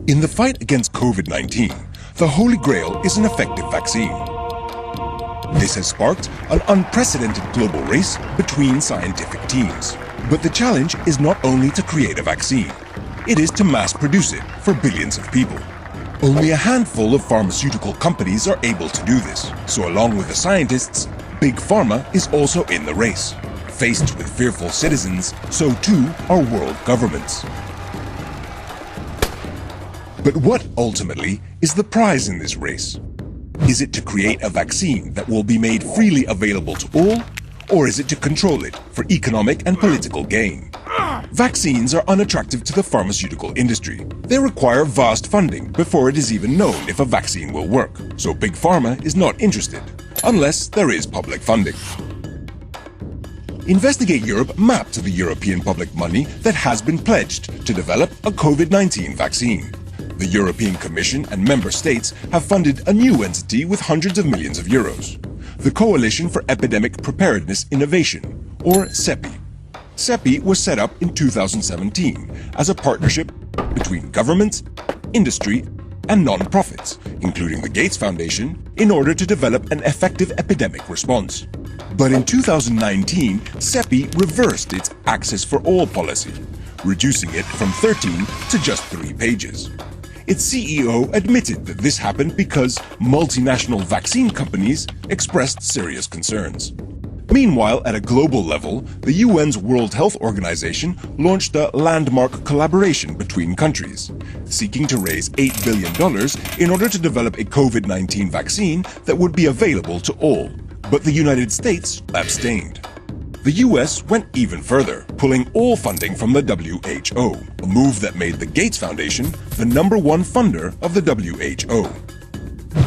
In the fight against Covid-19, the Holy Grail is an effective vaccine. This has sparked an unprecedented global race between scientific teams. But the challenge is not only to create a vaccine, it is to mass produce it for billions of people. Only a handful of pharmaceutical companies are able to do this, so along with the scientists, Big Pharma is also in the race. Faced with fearful citizens, so too are world governments. But what, ultimately, is the prize in this race? Is it to create a vaccine that will be made freely available to all, or is it to control it for economic and political gain? Vaccines are unattractive to the pharmaceutical industry. They require vast funding before it is even known if a vaccine will work, so Big Pharma is not interested, unless there is public funding. Investigate Europe mapped to the European public money that has been pledged to develop a COVID-19 vaccine. The European Commission and member states have funded a new entity with hundreds of millions of euros, the Coalition for Epidemic Preparedness Innovation, or CEPI. CEPI was set up in 2017 as a partnership between government, industry, and non-profits, including the Gates Foundation, in order to develop an effective epidemic response. But in 2019, CEPI reversed its Access for All policy, reducing it from 13 to just 3 pages. Its CEO admitted that this happened because multinational vaccine companies expressed serious concerns. Meanwhile, at a global level, the UN's World Health Organization launched a landmark collaboration between countries, seeking to raise $8 billion in order to develop a COVID-19 vaccine that would be available to all. But the United States abstained. The US went even further, pulling all funding from the WHO, a move that made the Gates Foundation the #1 funder of the WHO.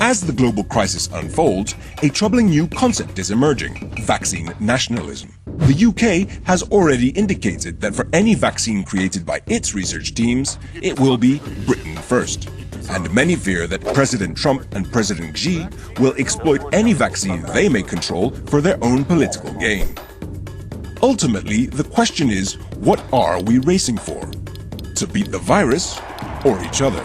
As the global crisis unfolds, a troubling new concept is emerging: vaccine nationalism. The UK has already indicated that for any vaccine created by its research teams, it will be Britain first. And many fear that President Trump and President Xi will exploit any vaccine they may control for their own political gain. Ultimately, the question is, what are we racing for? To beat the virus or each other?